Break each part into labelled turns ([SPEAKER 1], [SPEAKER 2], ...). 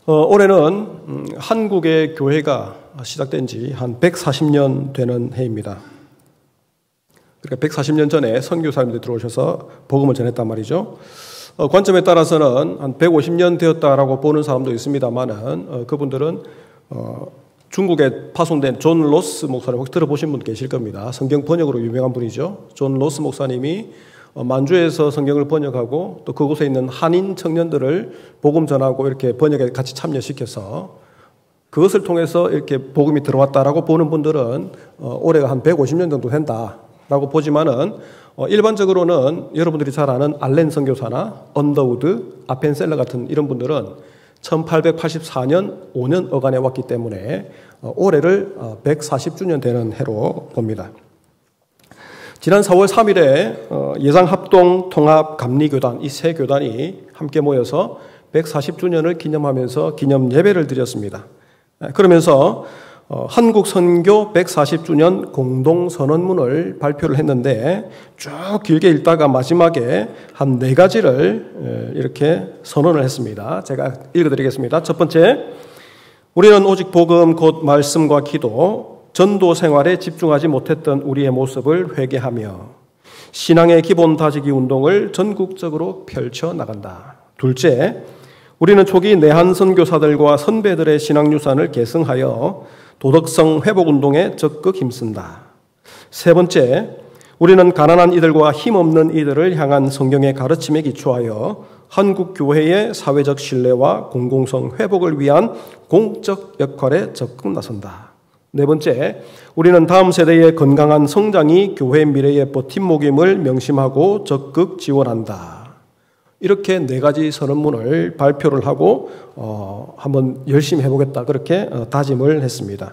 [SPEAKER 1] 올해는 한국의 교회가 시작된 지 한 140년 되는 해입니다. 그러니까 140년 전에 선교사님들이 들어오셔서 복음을 전했단 말이죠. 관점에 따라서는 한 150년 되었다라고 보는 사람도 있습니다만은 그분들은 중국에 파송된 존 로스 목사님 혹시 들어보신 분 계실 겁니다. 성경 번역으로 유명한 분이죠. 존 로스 목사님이 만주에서 성경을 번역하고 또 그곳에 있는 한인 청년들을 복음 전하고 이렇게 번역에 같이 참여시켜서 그것을 통해서 이렇게 복음이 들어왔다라고 보는 분들은 올해가 한 150년 정도 된다라고 보지만은 일반적으로는 여러분들이 잘 아는 알렌 선교사나 언더우드, 아펜셀러 같은 이런 분들은 1884년 5년 어간에 왔기 때문에 올해를 140주년 되는 해로 봅니다. 지난 4월 3일에 예상합동통합감리교단 이 세 교단이 함께 모여서 140주년을 기념하면서 기념 예배를 드렸습니다. 그러면서 한국 선교 140주년 공동선언문을 발표를 했는데 쭉 길게 읽다가 마지막에 한 4가지를 이렇게 선언을 했습니다. 제가 읽어드리겠습니다. 첫 번째, 우리는 오직 복음 곧 말씀과 기도 전도 생활에 집중하지 못했던 우리의 모습을 회개하며 신앙의 기본 다지기 운동을 전국적으로 펼쳐나간다. 둘째, 우리는 초기 내한 선교사들과 선배들의 신앙유산을 계승하여 도덕성 회복운동에 적극 힘쓴다. 세 번째, 우리는 가난한 이들과 힘없는 이들을 향한 성경의 가르침에 기초하여 한국 교회의 사회적 신뢰와 공공성 회복을 위한 공적 역할에 적극 나선다. 네 번째, 우리는 다음 세대의 건강한 성장이 교회 미래의 버팀목임을 명심하고 적극 지원한다. 이렇게 4가지 선언문을 발표를 하고 한번 열심히 해보겠다 그렇게 다짐을 했습니다.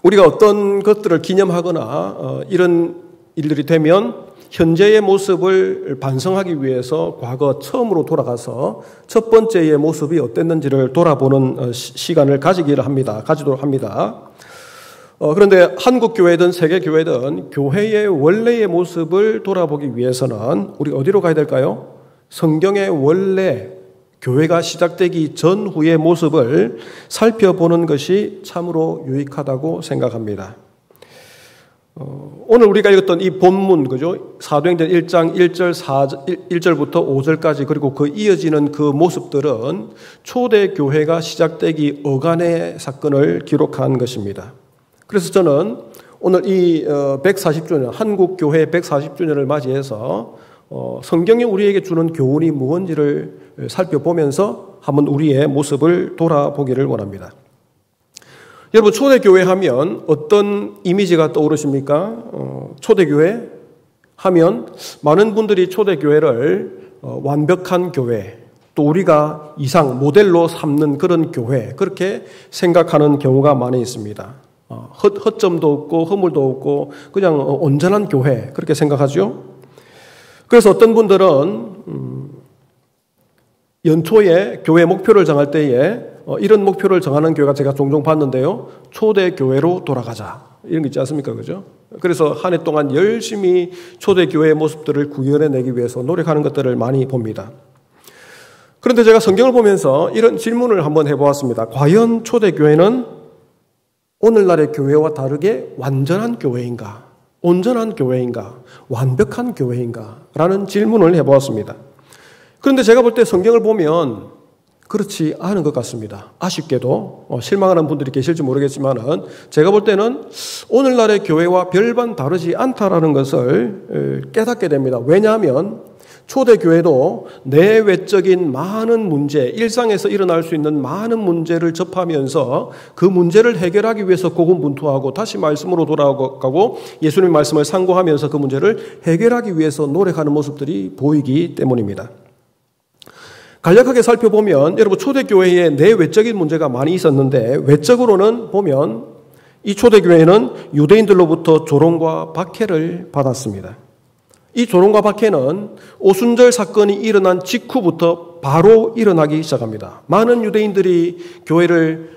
[SPEAKER 1] 우리가 어떤 것들을 기념하거나 이런 일들이 되면 현재의 모습을 반성하기 위해서 과거 처음으로 돌아가서 첫 번째의 모습이 어땠는지를 돌아보는 시간을 가지도록 합니다. 그런데 한국 교회든 세계 교회든 교회의 원래의 모습을 돌아보기 위해서는 우리 어디로 가야 될까요? 성경의 원래 교회가 시작되기 전후의 모습을 살펴보는 것이 참으로 유익하다고 생각합니다. 오늘 우리가 읽었던 이 본문, 그죠? 사도행전 1장 1절부터 5절까지 그리고 그 이어지는 그 모습들은 초대 교회가 시작되기 어간의 사건을 기록한 것입니다. 그래서 저는 오늘 이 140주년, 한국 교회 140주년을 맞이해서 성경이 우리에게 주는 교훈이 무엇인지를 살펴보면서 한번 우리의 모습을 돌아보기를 원합니다. 여러분, 초대교회 하면 어떤 이미지가 떠오르십니까? 초대교회 하면 많은 분들이 초대교회를 완벽한 교회, 또 우리가 이상 모델로 삼는 그런 교회, 그렇게 생각하는 경우가 많이 있습니다. 허점도 없고 허물도 없고 그냥 온전한 교회, 그렇게 생각하죠. 그래서 어떤 분들은 연초에 교회 목표를 정할 때에 이런 목표를 정하는 교회가 제가 종종 봤는데요. 초대교회로 돌아가자. 이런 거 있지 않습니까? 그죠? 그래서 한 해 동안 열심히 초대교회의 모습들을 구현해내기 위해서 노력하는 것들을 많이 봅니다. 그런데 제가 성경을 보면서 이런 질문을 한번 해보았습니다. 과연 초대교회는 오늘날의 교회와 다르게 완전한 교회인가? 온전한 교회인가? 완벽한 교회인가? 라는 질문을 해보았습니다. 그런데 제가 볼 때 성경을 보면 그렇지 않은 것 같습니다. 아쉽게도 실망하는 분들이 계실지 모르겠지만은 제가 볼 때는 오늘날의 교회와 별반 다르지 않다라는 것을 깨닫게 됩니다. 왜냐하면 초대교회도 내외적인 많은 문제, 일상에서 일어날 수 있는 많은 문제를 접하면서 그 문제를 해결하기 위해서 고군분투하고 다시 말씀으로 돌아가고 예수님의 말씀을 상고하면서 그 문제를 해결하기 위해서 노력하는 모습들이 보이기 때문입니다. 간략하게 살펴보면 여러분 초대교회에 내외적인 문제가 많이 있었는데 외적으로는 보면 이 초대교회는 유대인들로부터 조롱과 박해를 받았습니다. 이 조롱과 박해는 오순절 사건이 일어난 직후부터 바로 일어나기 시작합니다. 많은 유대인들이 교회를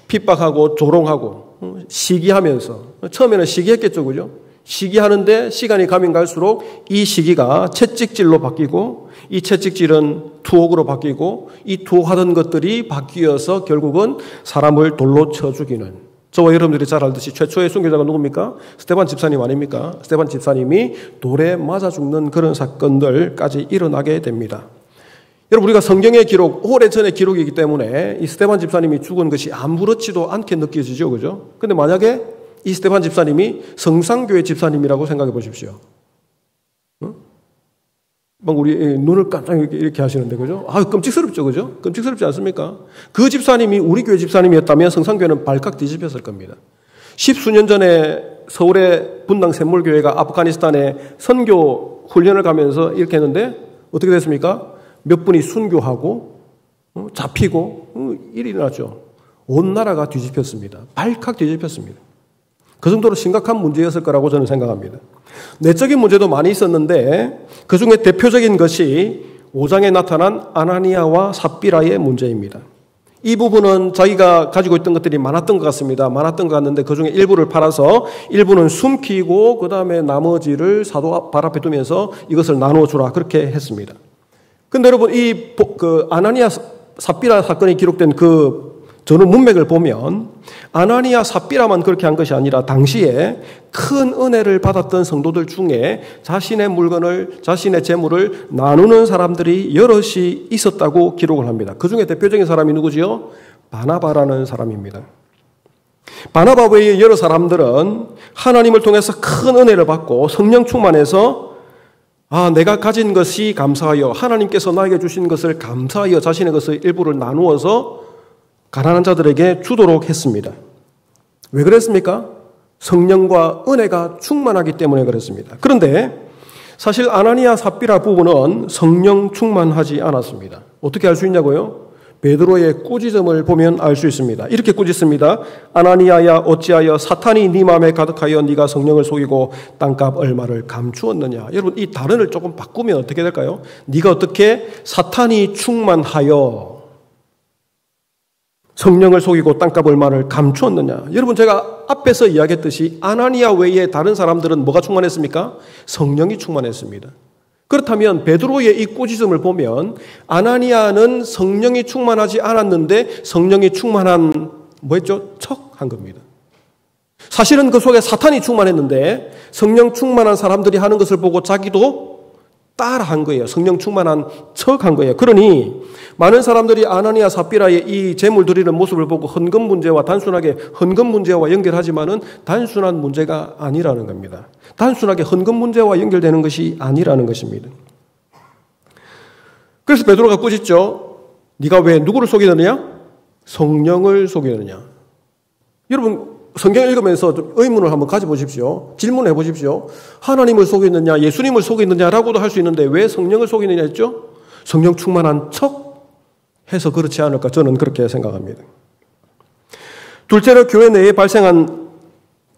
[SPEAKER 1] 핍박하고 조롱하고 시기하면서 처음에는 시기했겠죠, 그죠? 시기하는데 시간이 가면 갈수록 이 시기가 채찍질로 바뀌고 이 채찍질은 투옥으로 바뀌고 이 투옥하던 것들이 바뀌어서 결국은 사람을 돌로 쳐 죽이는, 저와 여러분들이 잘 알듯이 최초의 순교자가 누굽니까? 스데반 집사님 아닙니까? 스데반 집사님이 돌에 맞아 죽는 그런 사건들까지 일어나게 됩니다. 여러분, 우리가 성경의 기록, 오래전의 기록이기 때문에 이 스데반 집사님이 죽은 것이 아무렇지도 않게 느껴지죠. 그죠? 근데 만약에 이 스데반 집사님이 성상교회 집사님이라고 생각해 보십시오. 막 우리 눈을 깜짝 이렇게 하시는데, 그죠? 아, 끔찍스럽죠, 그죠? 끔찍스럽지 않습니까? 그 집사님이 우리 교회 집사님이었다면 성상교회는 발칵 뒤집혔을 겁니다. 10수년 전에 서울의 분당 샘물교회가 아프가니스탄에 선교 훈련을 가면서 이렇게 했는데 어떻게 됐습니까? 몇 분이 순교하고 잡히고 일이 일어났죠. 온 나라가 뒤집혔습니다. 발칵 뒤집혔습니다. 그 정도로 심각한 문제였을 거라고 저는 생각합니다. 내적인 문제도 많이 있었는데 그 중에 대표적인 것이 5장에 나타난 아나니아와 삽비라의 문제입니다. 이 부분은 자기가 가지고 있던 것들이 많았던 것 같습니다. 많았던 것 같는데 그 중에 일부를 팔아서 일부는 숨기고 그 다음에 나머지를 사도 발 앞에 두면서 이것을 나누어 주라 그렇게 했습니다. 근데 여러분, 아나니아 삽비라 사건이 기록된 그 전후 문맥을 보면 아나니아 삽비라만 그렇게 한 것이 아니라 당시에 큰 은혜를 받았던 성도들 중에 자신의 물건을, 자신의 재물을 나누는 사람들이 여럿이 있었다고 기록을 합니다. 그 중에 대표적인 사람이 누구지요? 바나바라는 사람입니다. 바나바 외의 여러 사람들은 하나님을 통해서 큰 은혜를 받고 성령 충만해서 내가 가진 것이 감사하여, 하나님께서 나에게 주신 것을 감사하여 자신의 것을 일부를 나누어서 가난한 자들에게 주도록 했습니다. 왜 그랬습니까? 성령과 은혜가 충만하기 때문에 그랬습니다. 그런데 사실 아나니아 삽비라 부부는 성령 충만하지 않았습니다. 어떻게 알 수 있냐고요? 베드로의 꾸짖음을 보면 알 수 있습니다. 이렇게 꾸짖습니다. 아나니아야, 어찌하여 사탄이 네 마음에 가득하여 네가 성령을 속이고 땅값 얼마를 감추었느냐. 여러분, 이 단어를 조금 바꾸면 어떻게 될까요? 네가 어떻게 사탄이 충만하여 성령을 속이고 땅값 얼마를 감추었느냐. 여러분, 제가 앞에서 이야기했듯이 아나니아 외에 다른 사람들은 뭐가 충만했습니까? 성령이 충만했습니다. 그렇다면 베드로의 이 꾸짖음을 보면 아나니아는 성령이 충만하지 않았는데 성령이 충만한 뭐였죠? 척한 겁니다. 사실은 그 속에 사탄이 충만했는데 성령 충만한 사람들이 하는 것을 보고 자기도 따라한 거예요. 성령 충만한 척한 거예요. 그러니 많은 사람들이 아나니아 삽비라의 이 재물 드리는 모습을 보고 헌금 문제와 단순하게 헌금 문제와 연결하지만은 단순한 문제가 아니라는 겁니다. 단순하게 헌금 문제와 연결되는 것이 아니라는 것입니다. 그래서 베드로가 꾸짖죠. 네가 왜 누구를 속이느냐? 성령을 속이느냐? 여러분, 성경 읽으면서 좀 의문을 한번 가져보십시오. 질문해 보십시오. 하나님을 속이느냐, 예수님을 속이느냐라고도 할 수 있는데 왜 성령을 속이느냐 했죠? 성령 충만한 척 해서 그렇지 않을까, 저는 그렇게 생각합니다. 둘째로 교회 내에 발생한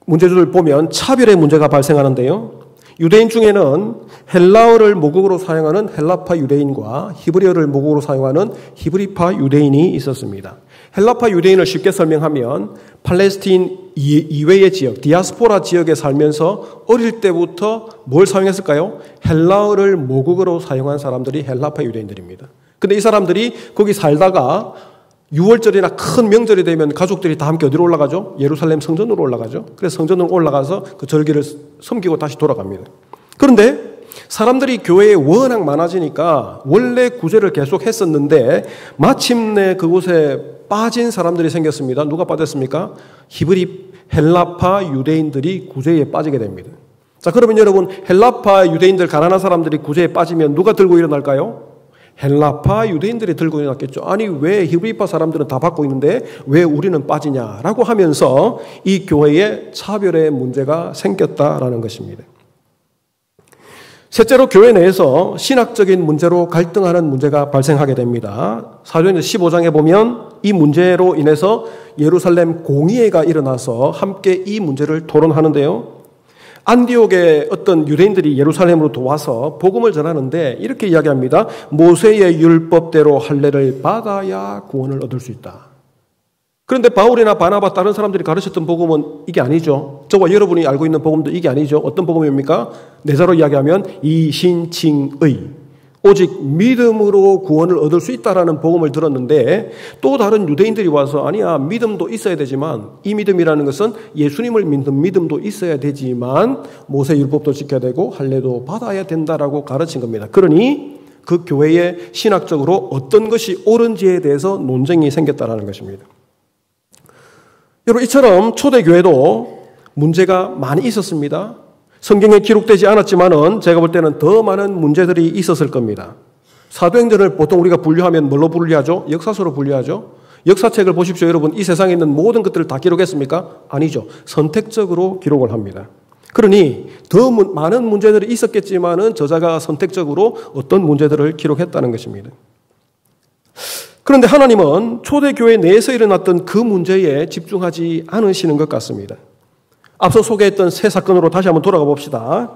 [SPEAKER 1] 문제들을 보면 차별의 문제가 발생하는데요. 유대인 중에는 헬라어를 모국어로 사용하는 헬라파 유대인과 히브리어를 모국어로 사용하는 히브리파 유대인이 있었습니다. 헬라파 유대인을 쉽게 설명하면 팔레스틴 이외의 지역, 디아스포라 지역에 살면서 어릴 때부터 뭘 사용했을까요? 헬라어를 모국어로 사용한 사람들이 헬라파 유대인들입니다. 근데 이 사람들이 거기 살다가 6월절이나 큰 명절이 되면 가족들이 다 함께 어디로 올라가죠? 예루살렘 성전으로 올라가죠. 그래서 성전으로 올라가서 그 절기를 섬기고 다시 돌아갑니다. 그런데 사람들이 교회에 워낙 많아지니까 원래 구제를 계속 했었는데 마침내 그곳에 빠진 사람들이 생겼습니다. 누가 빠졌습니까? 히브리 헬라파 유대인들이 구제에 빠지게 됩니다. 자, 그러면 여러분, 헬라파 유대인들, 가난한 사람들이 구제에 빠지면 누가 들고 일어날까요? 헬라파 유대인들이 들고 일어났겠죠. 아니, 왜 히브리파 사람들은 다 받고 있는데 왜 우리는 빠지냐라고 하면서 이 교회에 차별의 문제가 생겼다라는 것입니다. 셋째로 교회 내에서 신학적인 문제로 갈등하는 문제가 발생하게 됩니다. 사도행전 15장에 보면 이 문제로 인해서 예루살렘 공의회가 일어나서 함께 이 문제를 토론하는데요. 안디옥의 어떤 유대인들이 예루살렘으로 도와서 복음을 전하는데 이렇게 이야기합니다. 모세의 율법대로 할례를 받아야 구원을 얻을 수 있다. 그런데 바울이나 바나바 다른 사람들이 가르쳤던 복음은 이게 아니죠. 저와 여러분이 알고 있는 복음도 이게 아니죠. 어떤 복음입니까? 내자로 이야기하면 이신칭의, 오직 믿음으로 구원을 얻을 수 있다라는 복음을 들었는데, 또 다른 유대인들이 와서 아니야, 믿음도 있어야 되지만, 이 믿음이라는 것은 예수님을 믿는 믿음도 있어야 되지만 모세 율법도 지켜야 되고 할례도 받아야 된다라고 가르친 겁니다. 그러니 그 교회에 신학적으로 어떤 것이 옳은지에 대해서 논쟁이 생겼다라는 것입니다. 여러분, 이처럼 초대교회도 문제가 많이 있었습니다. 성경에 기록되지 않았지만은 제가 볼 때는 더 많은 문제들이 있었을 겁니다. 사도행전을 보통 우리가 분류하면 뭘로 분류하죠? 역사서로 분류하죠. 역사책을 보십시오. 여러분, 이 세상에 있는 모든 것들을 다 기록했습니까? 아니죠. 선택적으로 기록을 합니다. 그러니 더 많은 문제들이 있었겠지만은 저자가 선택적으로 어떤 문제들을 기록했다는 것입니다. 그런데 하나님은 초대교회 내에서 일어났던 그 문제에 집중하지 않으시는 것 같습니다. 앞서 소개했던 세 사건으로 다시 한번 돌아가 봅시다.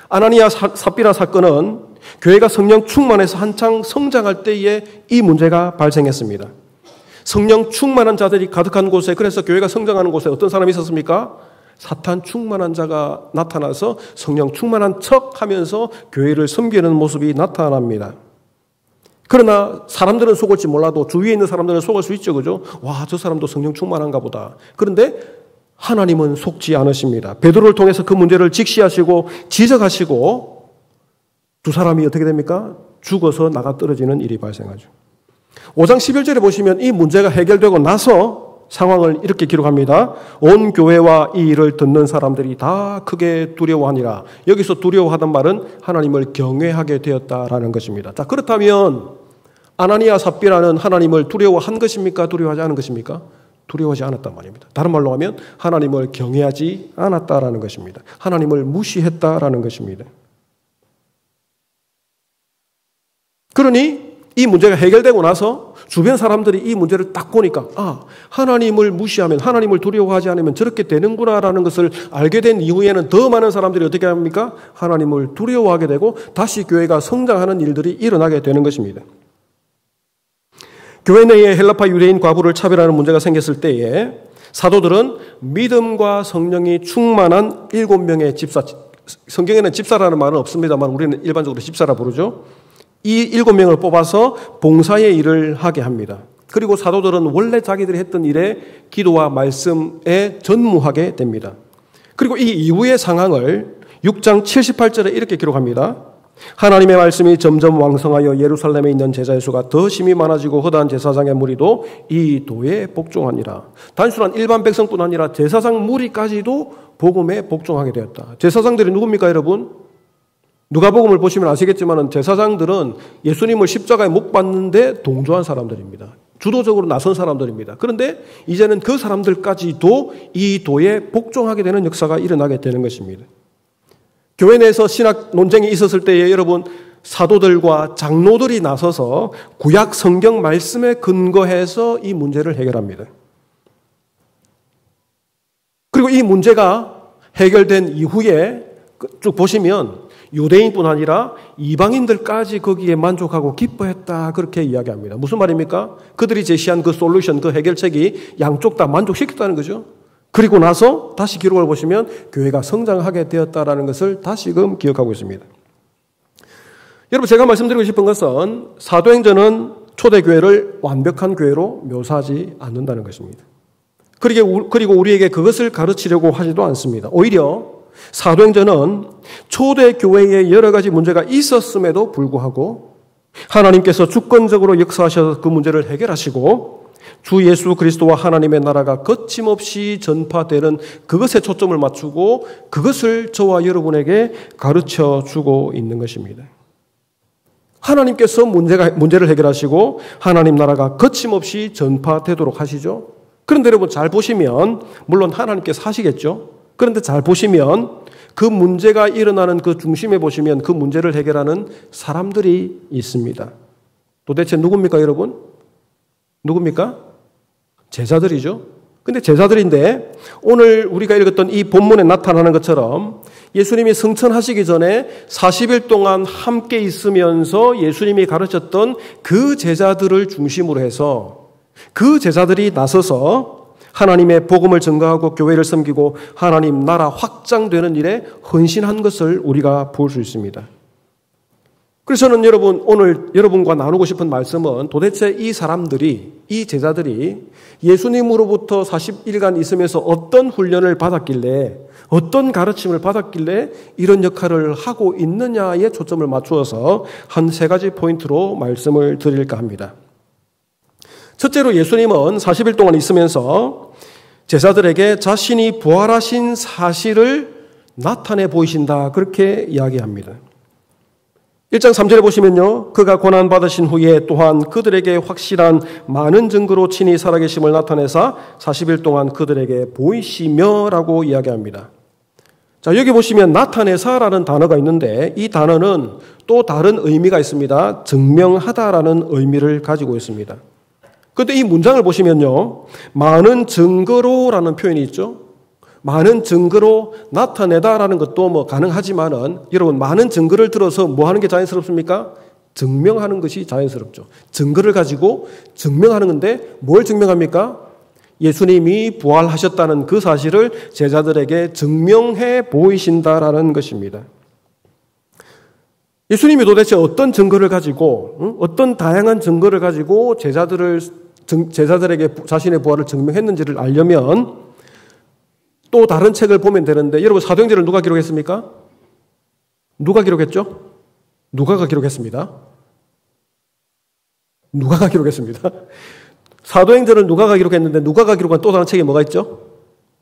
[SPEAKER 1] 아나니아 삽비라 사건은 교회가 성령 충만해서 한창 성장할 때에 이 문제가 발생했습니다. 성령 충만한 자들이 가득한 곳에, 그래서 교회가 성장하는 곳에 어떤 사람이 있었습니까? 사탄 충만한 자가 나타나서 성령 충만한 척 하면서 교회를 섬기는 모습이 나타납니다. 그러나 사람들은 속을지 몰라도 주위에 있는 사람들은 속을 수 있죠. 그죠? 와, 저 사람도 성령 충만한가 보다. 그런데 하나님은 속지 않으십니다. 베드로를 통해서 그 문제를 직시하시고 지적하시고 두 사람이 어떻게 됩니까? 죽어서 나가 떨어지는 일이 발생하죠. 5장 11절에 보시면 이 문제가 해결되고 나서 상황을 이렇게 기록합니다. 온 교회와 이 일을 듣는 사람들이 다 크게 두려워하니라. 여기서 두려워하던 말은 하나님을 경외하게 되었다라는 것입니다. 자, 그렇다면 아나니아 삽비라는 하나님을 두려워한 것입니까? 두려워하지 않은 것입니까? 두려워하지 않았단 말입니다. 다른 말로 하면 하나님을 경외하지 않았다라는 것입니다. 하나님을 무시했다라는 것입니다. 그러니 이 문제가 해결되고 나서 주변 사람들이 이 문제를 딱 보니까 하나님을 무시하면, 하나님을 두려워하지 않으면 저렇게 되는구나라는 것을 알게 된 이후에는 더 많은 사람들이 어떻게 합니까? 하나님을 두려워하게 되고 다시 교회가 성장하는 일들이 일어나게 되는 것입니다. 교회 내에 헬라파 유대인 과부를 차별하는 문제가 생겼을 때에 사도들은 믿음과 성령이 충만한 7명의 집사, 성경에는 집사라는 말은 없습니다만 우리는 일반적으로 집사라 부르죠. 이 7명을 뽑아서 봉사의 일을 하게 합니다. 그리고 사도들은 원래 자기들이 했던 일에 기도와 말씀에 전무하게 됩니다. 그리고 이 이후의 상황을 6장 78절에 이렇게 기록합니다. 하나님의 말씀이 점점 왕성하여 예루살렘에 있는 제자의 수가 더 심히 많아지고 허다한 제사장의 무리도 이 도에 복종하니라. 단순한 일반 백성뿐 아니라 제사장 무리까지도 복음에 복종하게 되었다. 제사장들이 누굽니까, 여러분? 누가복음을 보시면 아시겠지만 제사장들은 예수님을 십자가에 못 박는데 동조한 사람들입니다. 주도적으로 나선 사람들입니다. 그런데 이제는 그 사람들까지도 이 도에 복종하게 되는 역사가 일어나게 되는 것입니다. 교회 내에서 신학 논쟁이 있었을 때에 여러분, 사도들과 장로들이 나서서 구약 성경 말씀에 근거해서 이 문제를 해결합니다. 그리고 이 문제가 해결된 이후에 쭉 보시면 유대인뿐 아니라 이방인들까지 거기에 만족하고 기뻐했다, 그렇게 이야기합니다. 무슨 말입니까? 그들이 제시한 그 솔루션, 그 해결책이 양쪽 다 만족시켰다는 거죠. 그리고 나서 다시 기록을 보시면 교회가 성장하게 되었다라는 것을 다시금 기억하고 있습니다. 여러분, 제가 말씀드리고 싶은 것은 사도행전은 초대교회를 완벽한 교회로 묘사하지 않는다는 것입니다. 그리고 우리에게 그것을 가르치려고 하지도 않습니다. 오히려 사도행전은 초대교회에 여러 가지 문제가 있었음에도 불구하고 하나님께서 주권적으로 역사하셔서 그 문제를 해결하시고 주 예수 그리스도와 하나님의 나라가 거침없이 전파되는 그것에 초점을 맞추고 그것을 저와 여러분에게 가르쳐 주고 있는 것입니다. 하나님께서 문제를 해결하시고 하나님 나라가 거침없이 전파되도록 하시죠. 그런데 여러분, 잘 보시면 물론 하나님께서 하시겠죠. 그런데 잘 보시면 그 문제가 일어나는 그 중심에 보시면 그 문제를 해결하는 사람들이 있습니다. 도대체 누굽니까, 여러분? 누굽니까? 제자들이죠. 근데 제자들인데 오늘 우리가 읽었던 이 본문에 나타나는 것처럼 예수님이 승천하시기 전에 40일 동안 함께 있으면서 예수님이 가르쳤던 그 제자들을 중심으로 해서 그 제자들이 나서서 하나님의 복음을 증거하고 교회를 섬기고 하나님 나라 확장되는 일에 헌신한 것을 우리가 볼 수 있습니다. 그래서 저는 여러분, 오늘 여러분과 나누고 싶은 말씀은 도대체 이 사람들이, 이 제자들이 예수님으로부터 40일간 있으면서 어떤 훈련을 받았길래, 어떤 가르침을 받았길래 이런 역할을 하고 있느냐에 초점을 맞추어서 한 3가지 포인트로 말씀을 드릴까 합니다. 첫째로 예수님은 40일 동안 있으면서 제자들에게 자신이 부활하신 사실을 나타내 보이신다. 그렇게 이야기합니다. 1장 3절에 보시면요. 그가 고난받으신 후에 또한 그들에게 확실한 많은 증거로 친히 살아계심을 나타내사 40일 동안 그들에게 보이시며 라고 이야기합니다. 자, 여기 보시면 나타내사라는 단어가 있는데 이 단어는 또 다른 의미가 있습니다. 증명하다라는 의미를 가지고 있습니다. 그런데 이 문장을 보시면요. 많은 증거로라는 표현이 있죠. 많은 증거로 나타내다라는 것도 뭐 가능하지만은 여러분 많은 증거를 들어서 뭐 하는 게 자연스럽습니까? 증명하는 것이 자연스럽죠. 증거를 가지고 증명하는 건데 뭘 증명합니까? 예수님이 부활하셨다는 그 사실을 제자들에게 증명해 보이신다라는 것입니다. 예수님이 도대체 어떤 증거를 가지고 어떤 다양한 증거를 가지고 제자들에게 자신의 부활을 증명했는지를 알려면 또 다른 책을 보면 되는데 여러분 사도행전을 누가 기록했습니까? 누가 기록했죠? 누가가 기록했습니다. 누가가 기록했습니다. 사도행전을 누가가 기록했는데 누가가 기록한 또 다른 책이 뭐가 있죠?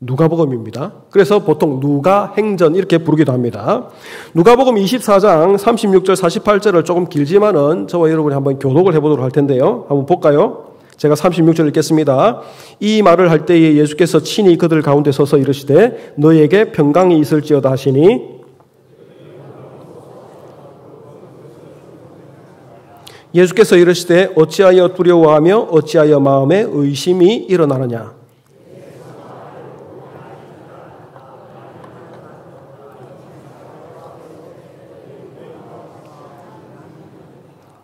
[SPEAKER 1] 누가복음입니다. 그래서 보통 누가행전 이렇게 부르기도 합니다. 누가복음 24장 36절 48절을 조금 길지만은 저와 여러분이 한번 교독을 해보도록 할 텐데요. 한번 볼까요? 제가 36절 읽겠습니다. 이 말을 할 때에 예수께서 친히 그들 가운데 서서 이르시되 너에게 평강이 있을지어다 하시니 예수께서 이르시되 어찌하여 두려워하며 어찌하여 마음에 의심이 일어나느냐.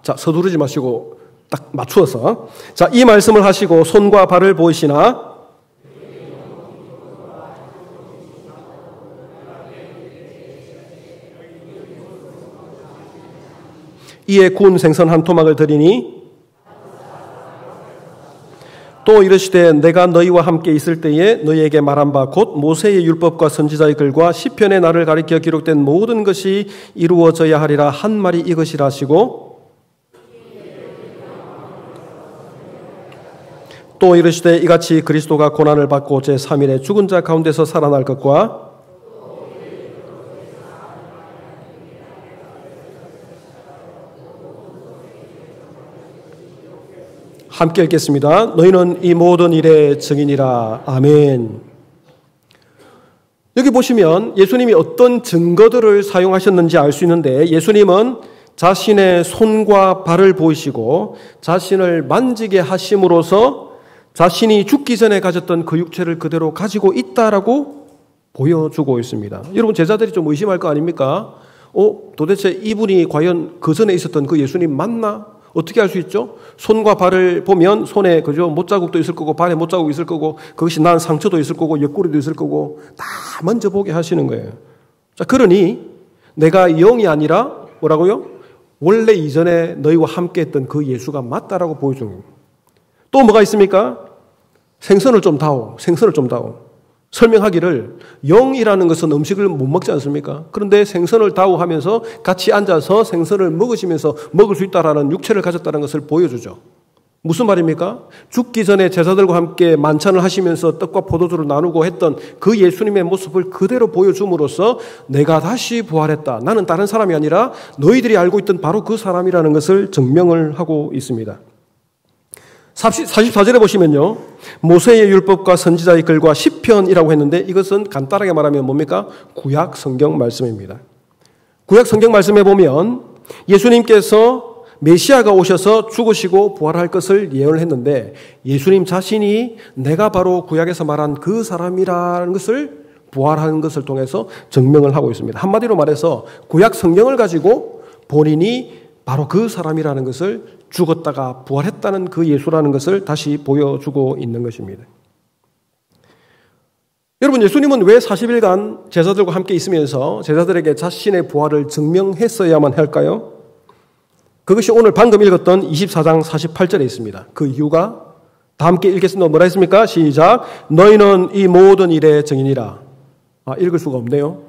[SPEAKER 1] 자, 서두르지 마시고 딱 맞추어서 자, 이 말씀을 하시고 손과 발을 보이시나 이에 구운 생선 한 토막을 드리니 또 이르시되 내가 너희와 함께 있을 때에 너희에게 말한 바 곧 모세의 율법과 선지자의 글과 시편의 나를 가리켜 기록된 모든 것이 이루어져야 하리라 한 말이 이것이라 하시고 또 이르시되 이같이 그리스도가 고난을 받고 제3일에 죽은 자 가운데서 살아날 것과 함께 읽겠습니다. 너희는 이 모든 일의 증인이라. 아멘. 여기 보시면 예수님이 어떤 증거들을 사용하셨는지 알 수 있는데 예수님은 자신의 손과 발을 보이시고 자신을 만지게 하심으로써 자신이 죽기 전에 가졌던 그 육체를 그대로 가지고 있다라고 보여주고 있습니다. 여러분 제자들이 좀 의심할 거 아닙니까? 도대체 이분이 과연 그 전에 있었던 그 예수님 맞나? 어떻게 알 수 있죠? 손과 발을 보면 손에 그죠 못자국도 있을 거고 발에 못자국이 있을 거고 그것이 난 상처도 있을 거고 옆구리도 있을 거고 다 만져보게 하시는 거예요. 자, 그러니 내가 영이 아니라 뭐라고요? 원래 이전에 너희와 함께했던 그 예수가 맞다라고 보여주는 거예요. 또 뭐가 있습니까? 생선을 좀 다오. 생선을 좀 다오. 설명하기를 영이라는 것은 음식을 못 먹지 않습니까? 그런데 생선을 다오 하면서 같이 앉아서 생선을 먹으시면서 먹을 수 있다라는 육체를 가졌다는 것을 보여주죠. 무슨 말입니까? 죽기 전에 제자들과 함께 만찬을 하시면서 떡과 포도주를 나누고 했던 그 예수님의 모습을 그대로 보여줌으로써 내가 다시 부활했다. 나는 다른 사람이 아니라 너희들이 알고 있던 바로 그 사람이라는 것을 증명을 하고 있습니다. 44절에 보시면요. 모세의 율법과 선지자의 글과 시편이라고 했는데 이것은 간단하게 말하면 뭡니까? 구약 성경 말씀입니다. 구약 성경 말씀에 보면 예수님께서 메시아가 오셔서 죽으시고 부활할 것을 예언을 했는데 예수님 자신이 내가 바로 구약에서 말한 그 사람이라는 것을 부활하는 것을 통해서 증명을 하고 있습니다. 한마디로 말해서 구약 성경을 가지고 본인이 바로 그 사람이라는 것을, 죽었다가 부활했다는 그 예수라는 것을 다시 보여주고 있는 것입니다. 여러분, 예수님은 왜 40일간 제자들과 함께 있으면서 제자들에게 자신의 부활을 증명했어야만 할까요? 그것이 오늘 방금 읽었던 24장 48절에 있습니다. 그 이유가 다 함께 읽겠습니다. 뭐라 했습니까? 시작. 너희는 이 모든 일의 증인이라. 읽을 수가 없네요.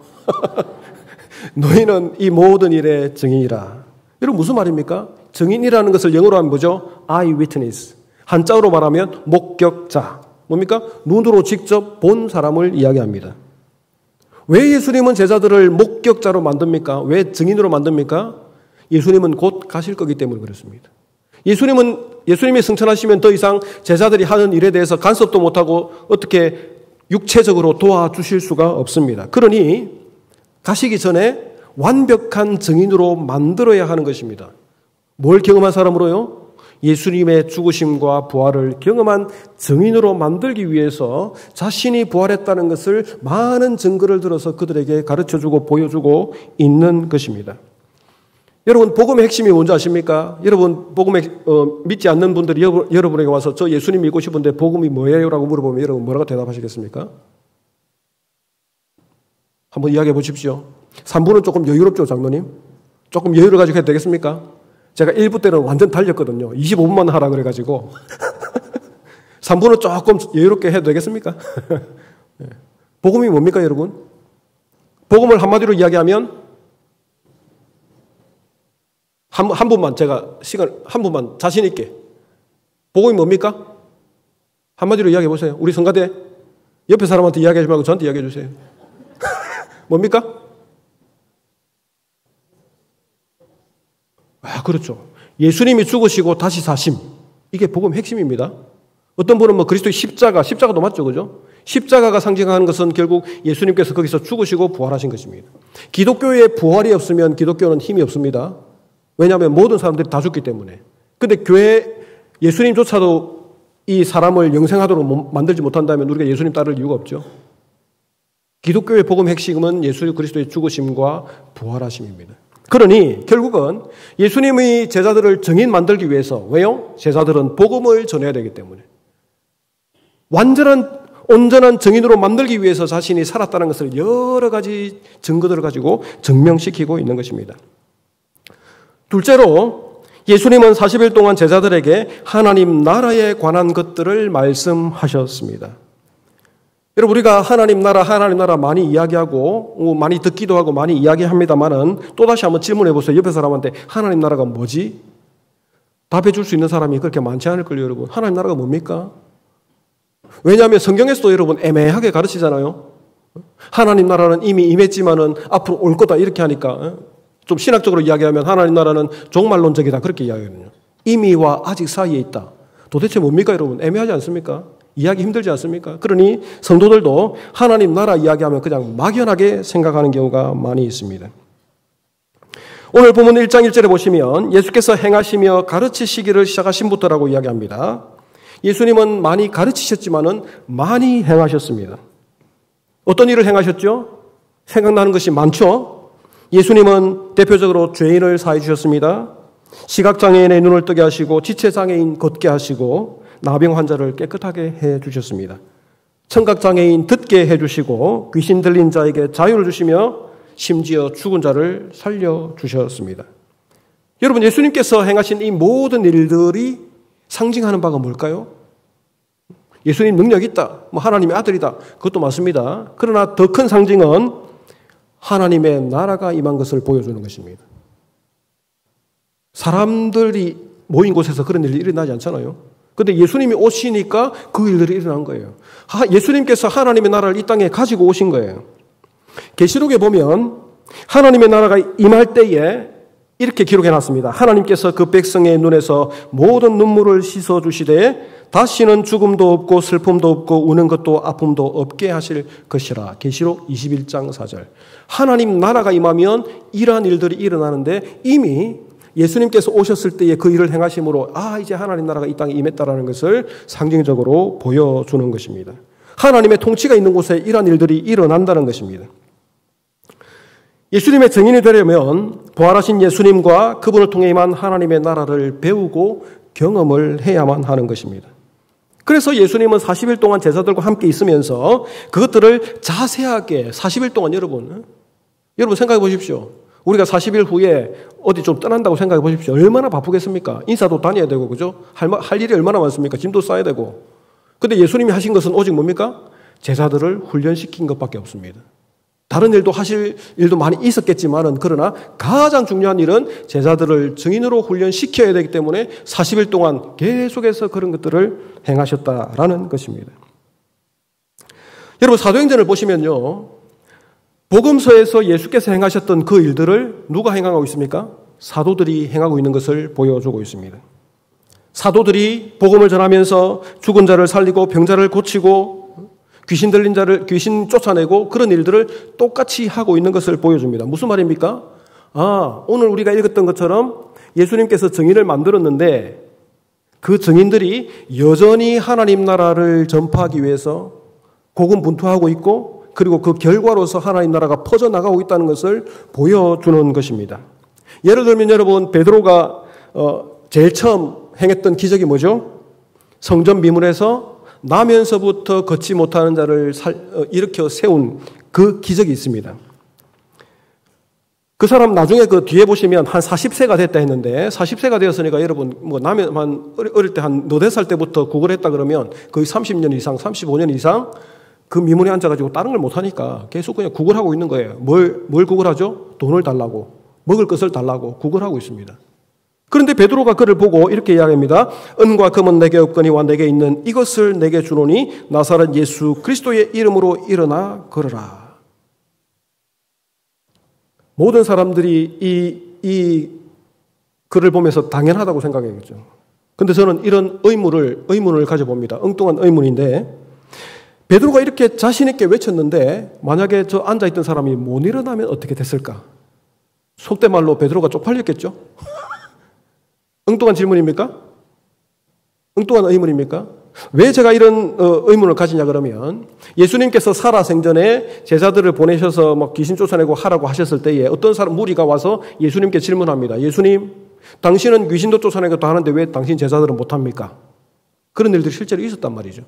[SPEAKER 1] 너희는 이 모든 일의 증인이라. 여러분, 무슨 말입니까? 증인이라는 것을 영어로 하면 뭐죠? eyewitness. 한자어로 말하면 목격자. 뭡니까? 눈으로 직접 본 사람을 이야기합니다. 왜 예수님은 제자들을 목격자로 만듭니까? 왜 증인으로 만듭니까? 예수님은 곧 가실 거기 때문에 그렇습니다. 예수님이 승천하시면 더 이상 제자들이 하는 일에 대해서 간섭도 못하고 어떻게 육체적으로 도와주실 수가 없습니다. 그러니 가시기 전에 완벽한 증인으로 만들어야 하는 것입니다. 뭘 경험한 사람으로요? 예수님의 죽으심과 부활을 경험한 증인으로 만들기 위해서 자신이 부활했다는 것을 많은 증거를 들어서 그들에게 가르쳐주고 보여주고 있는 것입니다. 여러분, 복음의 핵심이 뭔지 아십니까? 여러분, 복음에 믿지 않는 분들이 여러분에게 와서 저 예수님 믿고 싶은데 복음이 뭐예요? 라고 물어보면 여러분 뭐라고 대답하시겠습니까? 한번 이야기해 보십시오. 3부는 조금 여유롭죠, 장로님? 조금 여유를 가지고 해도 되겠습니까? 제가 1부 때는 완전 달렸거든요. 25분만 하라 그래가지고. 3부는 조금 여유롭게 해도 되겠습니까? 복음이 뭡니까, 여러분? 복음을 한마디로 이야기하면 한 분만 한 분만 자신 있게. 복음이 뭡니까? 한마디로 이야기해 보세요. 우리 성가대 옆에 사람한테 이야기하지 말고 저한테 이야기해 주세요. 뭡니까? 그렇죠. 예수님이 죽으시고 다시 사심. 이게 복음 핵심입니다. 어떤 분은 그리스도의 십자가도 맞죠, 그죠? 십자가가 상징하는 것은 결국 예수님께서 거기서 죽으시고 부활하신 것입니다. 기독교의 부활이 없으면 기독교는 힘이 없습니다. 왜냐하면 모든 사람들이 다 죽기 때문에. 근데 예수님조차도 이 사람을 영생하도록 만들지 못한다면 우리가 예수님 따를 이유가 없죠. 기독교의 복음 핵심은 예수 그리스도의 죽으심과 부활하심입니다. 그러니 결국은 예수님의 제자들을 증인 만들기 위해서, 왜요? 제자들은 복음을 전해야 되기 때문에. 온전한 증인으로 만들기 위해서 자신이 살았다는 것을 여러 가지 증거들을 가지고 증명시키고 있는 것입니다. 둘째로 예수님은 40일 동안 제자들에게 하나님 나라에 관한 것들을 말씀하셨습니다. 여러분, 우리가 하나님 나라 많이 이야기하고 많이 듣기도 하고 많이 이야기합니다만은 또다시 한번 질문해 보세요. 옆에 사람한테 하나님 나라가 뭐지? 답해 줄 수 있는 사람이 그렇게 많지 않을걸요, 여러분. 하나님 나라가 뭡니까? 왜냐하면 성경에서도 여러분 애매하게 가르치잖아요. 하나님 나라는 이미 임했지만은 앞으로 올 거다 이렇게 하니까 좀 신학적으로 이야기하면 하나님 나라는 종말론적이다 그렇게 이야기하거든요. 이미와 아직 사이에 있다. 도대체 뭡니까, 여러분? 애매하지 않습니까? 이야기 힘들지 않습니까? 그러니 성도들도 하나님 나라 이야기하면 그냥 막연하게 생각하는 경우가 많이 있습니다. 오늘 본문 1장 1절에 보시면 예수께서 행하시며 가르치시기를 시작하신부터라고 이야기합니다. 예수님은 많이 가르치셨지만은 많이 행하셨습니다. 어떤 일을 행하셨죠? 생각나는 것이 많죠? 예수님은 대표적으로 죄인을 사해 주셨습니다. 시각장애인의 눈을 뜨게 하시고 지체장애인 걷게 하시고 나병 환자를 깨끗하게 해 주셨습니다. 청각장애인 듣게 해 주시고 귀신 들린 자에게 자유를 주시며 심지어 죽은 자를 살려 주셨습니다. 여러분, 예수님께서 행하신 이 모든 일들이 상징하는 바가 뭘까요? 예수님 능력이 있다. 하나님의 아들이다. 그것도 맞습니다. 그러나 더 큰 상징은 하나님의 나라가 임한 것을 보여주는 것입니다. 사람들이 모인 곳에서 그런 일이 일어나지 않잖아요. 그런데 예수님이 오시니까 그 일들이 일어난 거예요. 예수님께서 하나님의 나라를 이 땅에 가지고 오신 거예요. 계시록에 보면 하나님의 나라가 임할 때에 이렇게 기록해놨습니다. 하나님께서 그 백성의 눈에서 모든 눈물을 씻어주시되 다시는 죽음도 없고 슬픔도 없고 우는 것도 아픔도 없게 하실 것이라. 계시록 21장 4절. 하나님 나라가 임하면 이러한 일들이 일어나는데 이미 예수님께서 오셨을 때에 그 일을 행하심으로 이제 하나님 나라가 이 땅에 임했다라는 것을 상징적으로 보여주는 것입니다. 하나님의 통치가 있는 곳에 이러한 일들이 일어난다는 것입니다. 예수님의 증인이 되려면 부활하신 예수님과 그분을 통해 임한 하나님의 나라를 배우고 경험을 해야만 하는 것입니다. 그래서 예수님은 40일 동안 제자들과 함께 있으면서 그것들을 자세하게 40일 동안 여러분 생각해 보십시오. 우리가 40일 후에 어디 좀 떠난다고 생각해 보십시오. 얼마나 바쁘겠습니까? 인사도 다녀야 되고, 그죠? 할 일이 얼마나 많습니까? 짐도 싸야 되고. 근데 예수님이 하신 것은 오직 뭡니까? 제자들을 훈련시킨 것밖에 없습니다. 다른 일도 하실 일도 많이 있었겠지만은, 그러나 가장 중요한 일은 제자들을 증인으로 훈련시켜야 되기 때문에 40일 동안 계속해서 그런 것들을 행하셨다라는 것입니다. 여러분, 사도행전을 보시면요, 복음서에서 예수께서 행하셨던 그 일들을 누가 행하고 있습니까? 사도들이 행하고 있는 것을 보여주고 있습니다. 사도들이 복음을 전하면서 죽은 자를 살리고 병자를 고치고 귀신 들린 자를 귀신 쫓아내고 그런 일들을 똑같이 하고 있는 것을 보여줍니다. 무슨 말입니까? 오늘 우리가 읽었던 것처럼 예수님께서 증인을 만들었는데 그 증인들이 여전히 하나님 나라를 전파하기 위해서 고군분투하고 있고, 그리고 그 결과로서 하나님 나라가 퍼져나가고 있다는 것을 보여주는 것입니다. 예를 들면 여러분, 베드로가 제일 처음 행했던 기적이 뭐죠? 성전 미문에서 나면서부터 걷지 못하는 자를 일으켜 세운 그 기적이 있습니다. 그 사람 나중에 그 뒤에 보시면 한 40세가 됐다 했는데, 40세가 되었으니까 여러분 어릴 때 한 4살 때부터 구걸을 했다 그러면 거의 30년 이상, 35년 이상 그 미문에 앉아가지고 다른 걸 못하니까 계속 그냥 구걸하고 있는 거예요. 뭘 구걸하죠? 돈을 달라고, 먹을 것을 달라고 구걸하고 있습니다. 그런데 베드로가 그를 보고 이렇게 이야기합니다. 은과 금은 내게 없거니와 내게 있는 이것을 내게 주노니 나사렛 예수 그리스도의 이름으로 일어나 걸어라. 모든 사람들이 이 글을 보면서 당연하다고 생각하겠죠. 그런데 저는 이런 의문을 가져봅니다. 엉뚱한 의문인데, 베드로가 이렇게 자신 있게 외쳤는데 만약에 저 앉아있던 사람이 못 일어나면 어떻게 됐을까? 속된 말로 베드로가 쪽팔렸겠죠? 엉뚱한 질문입니까? 엉뚱한 의문입니까? 왜 제가 이런 의문을 가지냐 그러면, 예수님께서 살아생전에 제자들을 보내셔서 막 귀신 쫓아내고 하라고 하셨을 때에 어떤 사람 무리가 와서 예수님께 질문합니다. 예수님, 당신은 귀신도 쫓아내고 또 하는데 왜 당신 제자들은 못합니까? 그런 일들이 실제로 있었단 말이죠.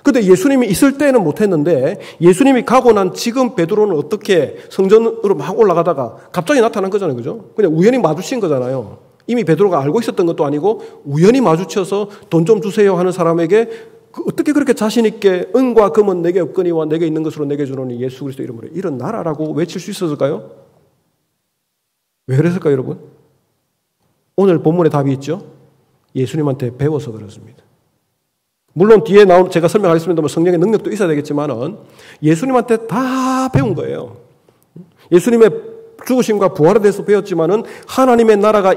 [SPEAKER 1] 근데 예수님이 있을 때는 못했는데 예수님이 가고 난 지금 베드로는 어떻게 성전으로 막 올라가다가 갑자기 나타난 거잖아요. 그죠? 그냥 우연히 마주친 거잖아요. 이미 베드로가 알고 있었던 것도 아니고 우연히 마주쳐서 돈 좀 주세요 하는 사람에게 어떻게 그렇게 자신 있게 은과 금은 내게 없거니와 내게 있는 것으로 내게 주노니 예수 그리스도 이름으로 일어나라라고 외칠 수 있었을까요? 왜 그랬을까요, 여러분? 오늘 본문에 답이 있죠. 예수님한테 배워서 그렇습니다. 물론 뒤에 나온 제가 설명하겠습니다만 성령의 능력도 있어야 되겠지만은 예수님한테 다 배운 거예요. 예수님의 죽으심과 부활에 대해서 배웠지만은 하나님의 나라가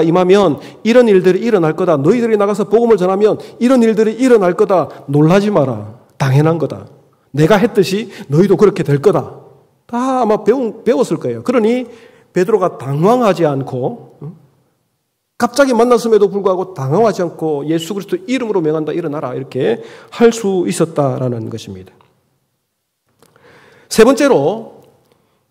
[SPEAKER 1] 임하면 이런 일들이 일어날 거다. 너희들이 나가서 복음을 전하면 이런 일들이 일어날 거다. 놀라지 마라. 당연한 거다. 내가 했듯이 너희도 그렇게 될 거다. 다 아마 배웠을 거예요. 그러니 베드로가 당황하지 않고, 갑자기 만났음에도 불구하고 당황하지 않고 예수 그리스도 이름으로 명한다, 일어나라, 이렇게 할 수 있었다라는 것입니다. 세 번째로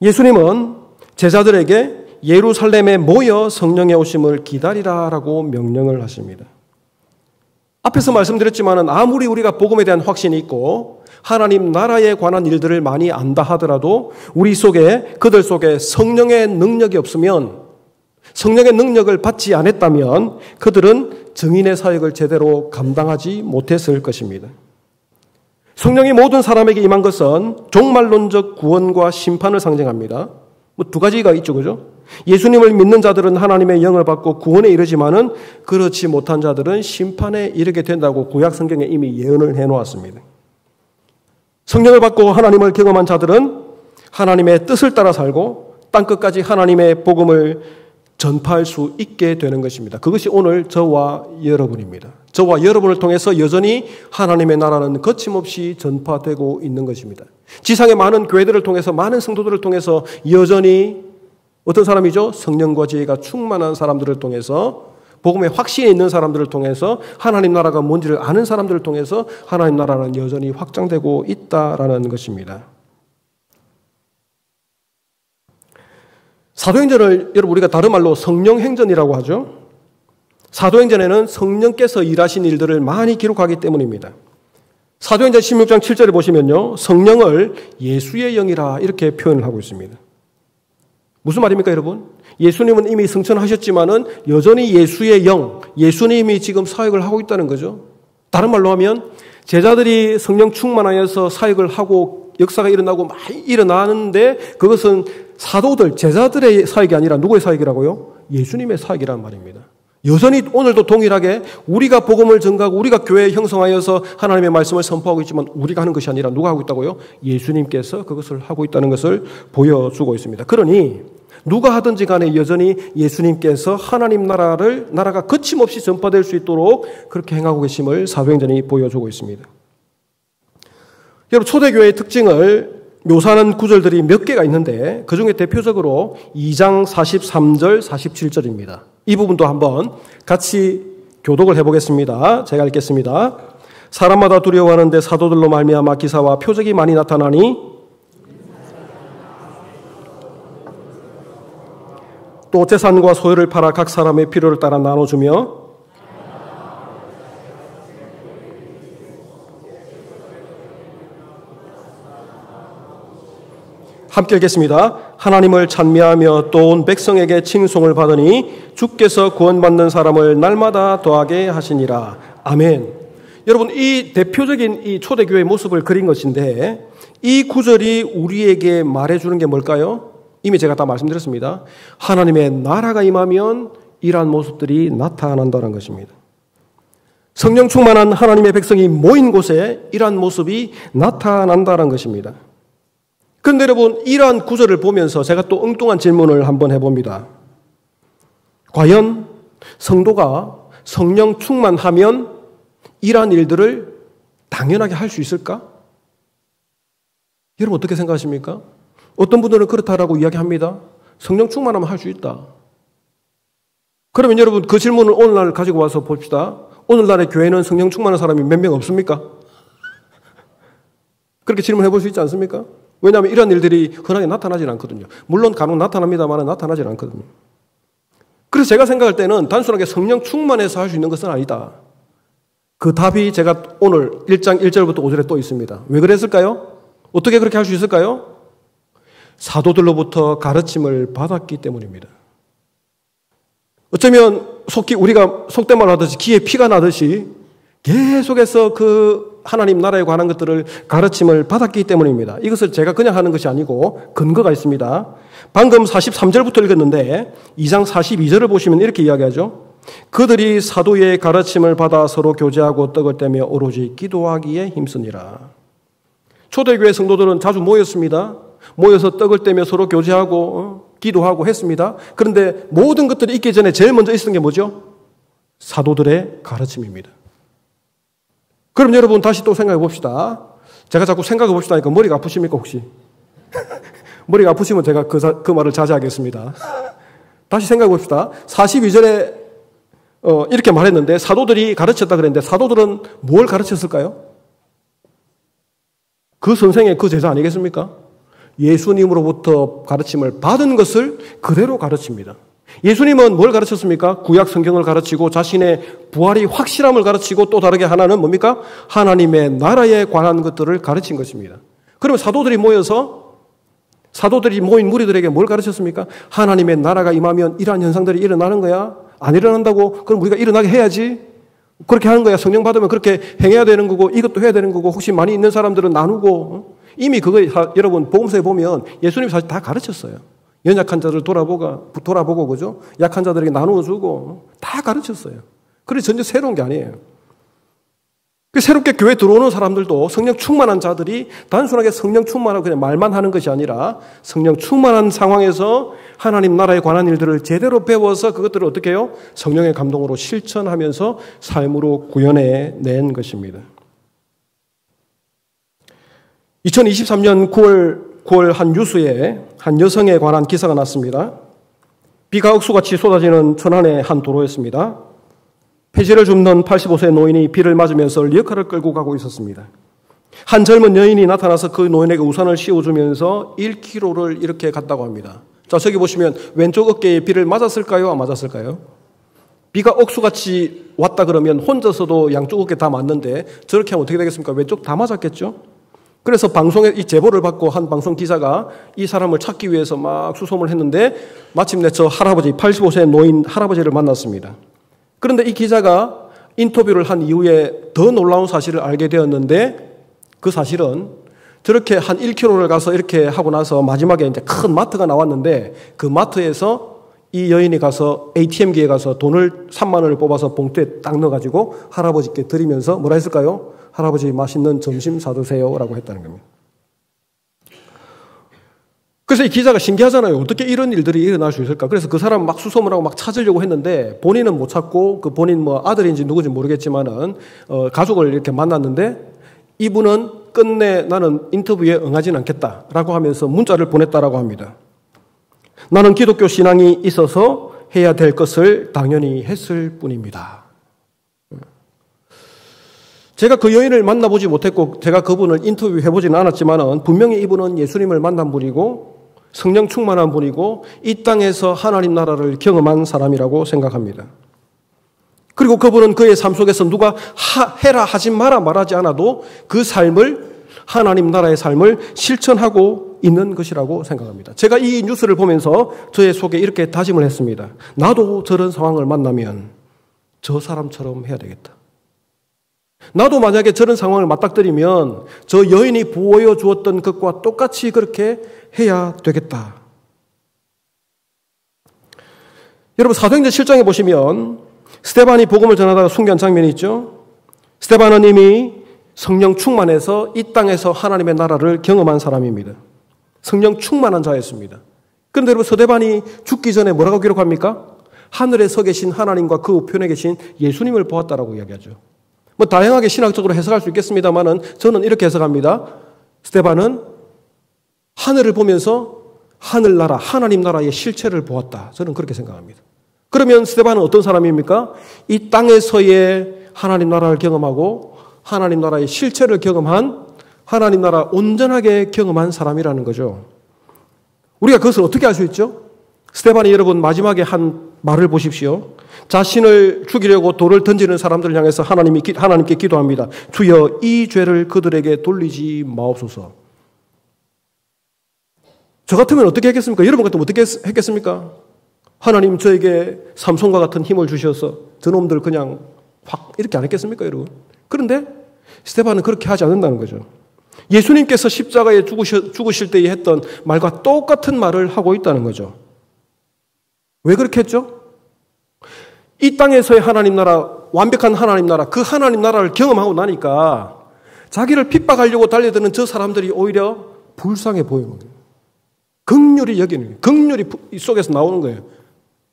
[SPEAKER 1] 예수님은 제자들에게 예루살렘에 모여 성령의 오심을 기다리라라고 명령을 하십니다. 앞에서 말씀드렸지만 아무리 우리가 복음에 대한 확신이 있고 하나님 나라에 관한 일들을 많이 안다 하더라도 그들 속에 성령의 능력이 없으면, 성령의 능력을 받지 않았다면 그들은 증인의 사역을 제대로 감당하지 못했을 것입니다. 성령이 모든 사람에게 임한 것은 종말론적 구원과 심판을 상징합니다. 두 가지가 있죠, 그죠? 예수님을 믿는 자들은 하나님의 영을 받고 구원에 이르지만은 그렇지 못한 자들은 심판에 이르게 된다고 구약 성경에 이미 예언을 해놓았습니다. 성령을 받고 하나님을 경험한 자들은 하나님의 뜻을 따라 살고 땅끝까지 하나님의 복음을 전파할 수 있게 되는 것입니다. 그것이 오늘 저와 여러분입니다. 저와 여러분을 통해서 여전히 하나님의 나라는 거침없이 전파되고 있는 것입니다. 지상의 많은 교회들을 통해서, 많은 성도들을 통해서 여전히 어떤 사람이죠? 성령과 지혜가 충만한 사람들을 통해서, 복음에 확신이 있는 사람들을 통해서, 하나님 나라가 뭔지를 아는 사람들을 통해서 하나님 나라는 여전히 확장되고 있다라는 것입니다. 사도행전을 여러분 우리가 다른 말로 성령행전이라고 하죠. 사도행전에는 성령께서 일하신 일들을 많이 기록하기 때문입니다. 사도행전 16장 7절에 보시면요, 성령을 예수의 영이라 이렇게 표현을 하고 있습니다. 무슨 말입니까, 여러분? 예수님은 이미 승천하셨지만은 여전히 예수의 영, 예수님이 지금 사역을 하고 있다는 거죠. 다른 말로 하면 제자들이 성령 충만하여서 사역을 하고 역사가 일어나고 많이 일어나는데 그것은 사도들, 제자들의 사역이 아니라 누구의 사역이라고요? 예수님의 사역이란 말입니다. 여전히 오늘도 동일하게 우리가 복음을 전가하고 우리가 교회에 형성하여서 하나님의 말씀을 선포하고 있지만 우리가 하는 것이 아니라 누가 하고 있다고요? 예수님께서 그것을 하고 있다는 것을 보여주고 있습니다. 그러니 누가 하든지 간에 여전히 예수님께서 하나님 나라가 거침없이 전파될 수 있도록 그렇게 행하고 계심을 사도행전이 보여주고 있습니다. 여러분, 초대교회의 특징을 묘사하는 구절들이 몇 개가 있는데 그중에 대표적으로 2장 43절, 47절입니다. 이 부분도 한번 같이 교독을 해보겠습니다. 제가 읽겠습니다. 사람마다 두려워하는데 사도들로 말미암아 기사와 표적이 많이 나타나니 또 재산과 소유를 팔아 각 사람의 필요를 따라 나눠주며 함께 읽겠습니다. 하나님을 찬미하며 또 온 백성에게 칭송을 받으니 주께서 구원받는 사람을 날마다 더하게 하시니라. 아멘. 여러분, 이 대표적인 이 초대교회의 모습을 그린 것인데 이 구절이 우리에게 말해주는 게 뭘까요? 이미 제가 다 말씀드렸습니다. 하나님의 나라가 임하면 이러한 모습들이 나타난다는 것입니다. 성령 충만한 하나님의 백성이 모인 곳에 이러한 모습이 나타난다는 것입니다. 그런데 여러분, 이러한 구절을 보면서 제가 또 엉뚱한 질문을 한번 해봅니다. 과연 성도가 성령 충만하면 이러한 일들을 당연하게 할 수 있을까? 여러분 어떻게 생각하십니까? 어떤 분들은 그렇다라고 이야기합니다. 성령 충만하면 할 수 있다. 그러면 여러분 그 질문을 오늘날 가지고 와서 봅시다. 오늘날의 교회는 성령 충만한 사람이 몇 명 없습니까? 그렇게 질문해 볼 수 있지 않습니까? 왜냐하면 이런 일들이 흔하게 나타나질 않거든요. 물론 간혹 나타납니다만 나타나질 않거든요. 그래서 제가 생각할 때는 단순하게 성령 충만해서 할 수 있는 것은 아니다. 그 답이 제가 오늘 1장 1절부터 5절에 또 있습니다. 왜 그랬을까요? 어떻게 그렇게 할 수 있을까요? 사도들로부터 가르침을 받았기 때문입니다. 어쩌면 우리가 속된 말로 하듯이 귀에 피가 나듯이 계속해서 그 하나님 나라에 관한 것들을 가르침을 받았기 때문입니다. 이것을 제가 그냥 하는 것이 아니고 근거가 있습니다. 방금 43절부터 읽었는데 2장 42절을 보시면 이렇게 이야기하죠. 그들이 사도의 가르침을 받아 서로 교제하고 떡을 떼며 오로지 기도하기에 힘쓰니라. 초대교회 성도들은 자주 모였습니다. 모여서 떡을 떼며 서로 교제하고 기도하고 했습니다. 그런데 모든 것들이 있기 전에 제일 먼저 있었던 게 뭐죠? 사도들의 가르침입니다. 그럼 여러분 다시 또 생각해 봅시다. 제가 자꾸 생각해 봅시다 하니까 머리가 아프십니까 혹시? 머리가 아프시면 제가 그 말을 자제하겠습니다. 다시 생각해 봅시다. 42절에 이렇게 말했는데 사도들이 가르쳤다 그랬는데 사도들은 뭘 가르쳤을까요? 그 선생의 그 제자 아니겠습니까? 예수님으로부터 가르침을 받은 것을 그대로 가르칩니다. 예수님은 뭘 가르쳤습니까? 구약 성경을 가르치고 자신의 부활이 확실함을 가르치고 또 다르게 하나는 뭡니까? 하나님의 나라에 관한 것들을 가르친 것입니다. 그러면 사도들이 모인 무리들에게 뭘 가르쳤습니까? 하나님의 나라가 임하면 이러한 현상들이 일어나는 거야. 안 일어난다고? 그럼 우리가 일어나게 해야지. 그렇게 하는 거야. 성령 받으면 그렇게 행해야 되는 거고 이것도 해야 되는 거고 혹시 많이 있는 사람들은 나누고 이미 그거 여러분 복음서에 보면 예수님이 사실 다 가르쳤어요. 연약한 자들 돌아보고 그죠? 약한 자들에게 나누어 주고 다 가르쳤어요. 그래서 전혀 새로운 게 아니에요. 새롭게 교회 들어오는 사람들도 성령 충만한 자들이 단순하게 성령 충만하고 그냥 말만 하는 것이 아니라 성령 충만한 상황에서 하나님 나라에 관한 일들을 제대로 배워서 그것들을 어떻게 해요? 성령의 감동으로 실천하면서 삶으로 구현해낸 것입니다. 2023년 9월 한 뉴스에 한 여성에 관한 기사가 났습니다. 비가 억수같이 쏟아지는 천안의 한 도로였습니다. 폐지를 줍는 85세 노인이 비를 맞으면서 리어카를 끌고 가고 있었습니다. 한 젊은 여인이 나타나서 그 노인에게 우산을 씌워주면서 1km를 이렇게 갔다고 합니다. 자, 저기 보시면 왼쪽 어깨에 비를 맞았을까요? 안 맞았을까요? 비가 억수같이 왔다 그러면 혼자서도 양쪽 어깨 다 맞는데 저렇게 하면 어떻게 되겠습니까? 왼쪽 다 맞았겠죠? 그래서 방송에 이 제보를 받고 한 방송 기자가 이 사람을 찾기 위해서 막 수소문을 했는데 마침내 저 할아버지, 85세 노인 할아버지를 만났습니다. 그런데 이 기자가 인터뷰를 한 이후에 더 놀라운 사실을 알게 되었는데 그 사실은 저렇게 한 1km를 가서 이렇게 하고 나서 마지막에 이제 큰 마트가 나왔는데 그 마트에서 이 여인이 가서 ATM기에 가서 돈을 3만 원을 뽑아서 봉투에 딱 넣어가지고 할아버지께 드리면서 뭐라 했을까요? 할아버지 맛있는 점심 사드세요 라고 했다는 겁니다. 그래서 이 기자가 신기하잖아요. 어떻게 이런 일들이 일어날 수 있을까? 그래서 그 사람 막 수소문하고 막 찾으려고 했는데 본인은 못 찾고 그 본인 뭐 아들인지 누구인지 모르겠지만은 가족을 이렇게 만났는데 이분은 끝내 나는 인터뷰에 응하진 않겠다라고 하면서 문자를 보냈다라고 합니다. 나는 기독교 신앙이 있어서 해야 될 것을 당연히 했을 뿐입니다. 제가 그 여인을 만나보지 못했고 제가 그분을 인터뷰해보지는 않았지만 분명히 이분은 예수님을 만난 분이고 성령 충만한 분이고 이 땅에서 하나님 나라를 경험한 사람이라고 생각합니다. 그리고 그분은 그의 삶 속에서 누가 해라 하지 마라 말하지 않아도 그 삶을 하나님 나라의 삶을 실천하고 있는 것이라고 생각합니다. 제가 이 뉴스를 보면서 저의 속에 이렇게 다짐을 했습니다. 나도 저런 상황을 만나면 저 사람처럼 해야 되겠다. 나도 만약에 저런 상황을 맞닥뜨리면 저 여인이 보여주었던 것과 똑같이 그렇게 해야 되겠다. 여러분 사도행전 7장에 보시면 스데반이 복음을 전하다가 순교한 장면이 있죠. 스데반은 이미 성령 충만해서 이 땅에서 하나님의 나라를 경험한 사람입니다. 성령 충만한 자였습니다. 그런데 여러분 스데반이 죽기 전에 뭐라고 기록합니까? 하늘에 서 계신 하나님과 그 우편에 계신 예수님을 보았다라고 이야기하죠. 뭐 다양하게 신학적으로 해석할 수 있겠습니다만은 저는 이렇게 해석합니다. 스데반은 하늘을 보면서 하늘나라, 하나님 나라의 실체를 보았다. 저는 그렇게 생각합니다. 그러면 스데반은 어떤 사람입니까? 이 땅에서의 하나님 나라를 경험하고 하나님 나라의 실체를 경험한 하나님 나라 온전하게 경험한 사람이라는 거죠. 우리가 그것을 어떻게 알 수 있죠? 스데반이 여러분 마지막에 한 말을 보십시오. 자신을 죽이려고 돌을 던지는 사람들을 향해서 하나님께 기도합니다. 주여 이 죄를 그들에게 돌리지 마옵소서. 저 같으면 어떻게 했겠습니까? 여러분 같으면 어떻게 했겠습니까? 하나님 저에게 삼손과 같은 힘을 주셔서 저놈들 그냥 확 이렇게 안 했겠습니까, 여러분? 그런데 스데반은 그렇게 하지 않는다는 거죠. 예수님께서 십자가에 죽으실 때에 했던 말과 똑같은 말을 하고 있다는 거죠. 왜 그렇게 했죠? 이 땅에서의 하나님 나라, 완벽한 하나님 나라, 그 하나님 나라를 경험하고 나니까 자기를 핍박하려고 달려드는 저 사람들이 오히려 불쌍해 보이는 거예요. 긍휼히 여기는 거예요. 긍휼이 속에서 나오는 거예요.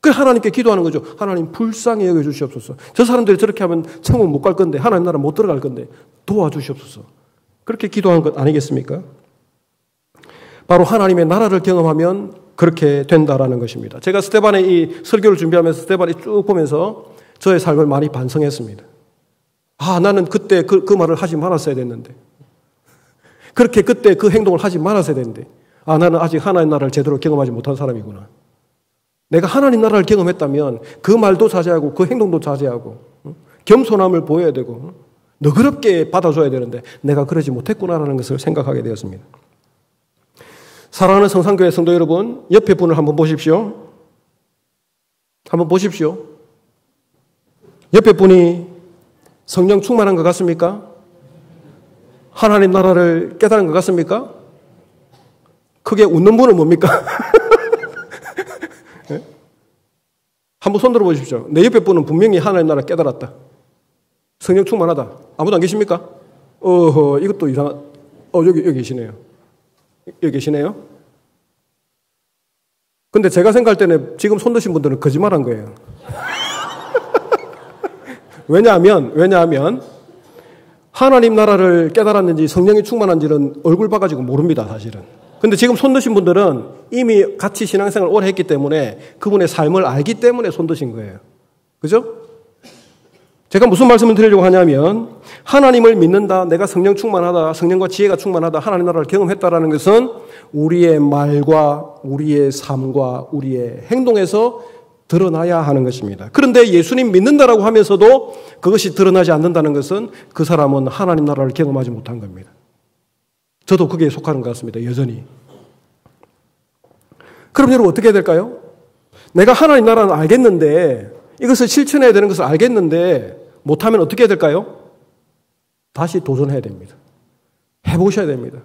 [SPEAKER 1] 그 하나님께 기도하는 거죠. 하나님 불쌍히 여겨주시옵소서. 저 사람들이 저렇게 하면 천국 못 갈 건데 하나님 나라 못 들어갈 건데 도와주시옵소서. 그렇게 기도한 것 아니겠습니까? 바로 하나님의 나라를 경험하면 그렇게 된다라는 것입니다. 제가 스데반의 이 설교를 준비하면서 스데반이 쭉 보면서 저의 삶을 많이 반성했습니다. 나는 그때 그 말을 하지 말았어야 됐는데. 그렇게 그때 그 행동을 하지 말았어야 됐는데. 나는 아직 하나님 나라를 제대로 경험하지 못한 사람이구나. 내가 하나님 나라를 경험했다면 그 말도 자제하고 그 행동도 자제하고 겸손함을 보여야 되고 너그럽게 받아줘야 되는데 내가 그러지 못했구나라는 것을 생각하게 되었습니다. 사랑하는 성산교회 성도 여러분, 옆에 분을 한번 보십시오. 한번 보십시오. 옆에 분이 성령 충만한 것 같습니까? 하나님 나라를 깨달은 것 같습니까? 크게 웃는 분은 뭡니까? 네? 한번 손 들어보십시오. 내 옆에 분은 분명히 하나님 나라 깨달았다. 성령 충만하다. 아무도 안 계십니까? 이것도 이상한. 여기 계시네요. 여기 계시네요. 근데 제가 생각할 때는 지금 손 드신 분들은 거짓말한 거예요. 왜냐하면 하나님 나라를 깨달았는지 성령이 충만한지는 얼굴 봐가지고 모릅니다, 사실은. 근데 지금 손 드신 분들은 이미 같이 신앙생활을 오래 했기 때문에 그분의 삶을 알기 때문에 손 드신 거예요. 그죠? 제가 무슨 말씀을 드리려고 하냐면 하나님을 믿는다, 내가 성령 충만하다, 성령과 지혜가 충만하다, 하나님 나라를 경험했다라는 것은 우리의 말과 우리의 삶과 우리의 행동에서 드러나야 하는 것입니다. 그런데 예수님 믿는다라고 하면서도 그것이 드러나지 않는다는 것은 그 사람은 하나님 나라를 경험하지 못한 겁니다. 저도 거기에 속하는 것 같습니다. 여전히. 그럼 여러분 어떻게 해야 될까요? 내가 하나님 나라는 알겠는데 이것을 실천해야 되는 것을 알겠는데 못하면 어떻게 해야 될까요? 다시 도전해야 됩니다. 해보셔야 됩니다.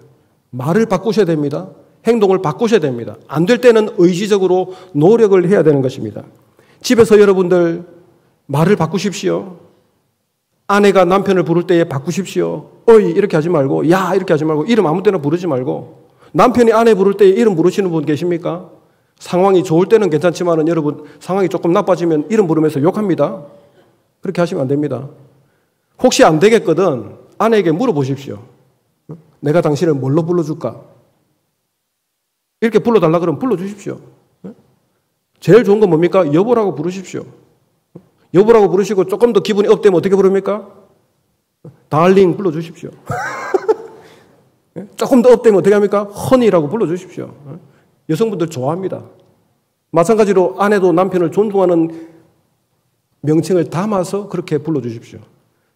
[SPEAKER 1] 말을 바꾸셔야 됩니다. 행동을 바꾸셔야 됩니다. 안 될 때는 의지적으로 노력을 해야 되는 것입니다. 집에서 여러분들 말을 바꾸십시오. 아내가 남편을 부를 때에 바꾸십시오. 어이 이렇게 하지 말고 야 이렇게 하지 말고 이름 아무 때나 부르지 말고 남편이 아내 부를 때에 이름 부르시는 분 계십니까? 상황이 좋을 때는 괜찮지만 여러분 상황이 조금 나빠지면 이름 부르면서 욕합니다. 그렇게 하시면 안 됩니다. 혹시 안 되겠거든 아내에게 물어보십시오. 내가 당신을 뭘로 불러줄까? 이렇게 불러달라 그러면 불러주십시오. 제일 좋은 건 뭡니까? 여보라고 부르십시오. 여보라고 부르시고 조금 더 기분이 업되면 어떻게 부릅니까? 달링 불러주십시오. 조금 더 업되면 어떻게 합니까? 허니라고 불러주십시오. 여성분들 좋아합니다. 마찬가지로 아내도 남편을 존중하는 명칭을 담아서 그렇게 불러주십시오.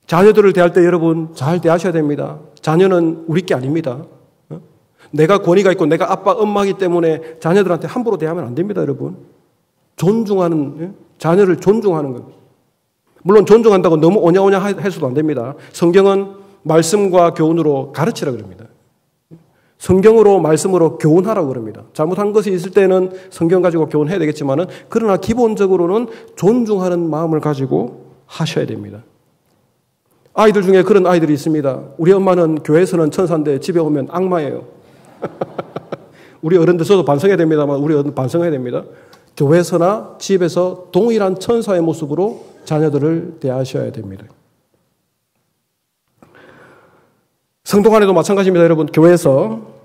[SPEAKER 1] 자녀들을 대할 때 여러분 잘 대하셔야 됩니다. 자녀는 우리 게 아닙니다. 내가 권위가 있고 내가 아빠, 엄마이기 때문에 자녀들한테 함부로 대하면 안 됩니다, 여러분. 존중하는, 자녀를 존중하는 것. 물론 존중한다고 너무 오냐오냐 해서도 안 됩니다. 성경은 말씀과 교훈으로 가르치라 그럽니다. 성경으로 말씀으로 교훈하라고 그럽니다. 잘못한 것이 있을 때는 성경 가지고 교훈해야 되겠지만은 그러나 기본적으로는 존중하는 마음을 가지고 하셔야 됩니다. 아이들 중에 그런 아이들이 있습니다. 우리 엄마는 교회에서는 천사인데 집에 오면 악마예요. 우리 어른들 저도 반성해야 됩니다만 우리 어른 반성해야 됩니다. 교회에서나 집에서 동일한 천사의 모습으로 자녀들을 대하셔야 됩니다. 성도 간에도 마찬가지입니다. 여러분 교회에서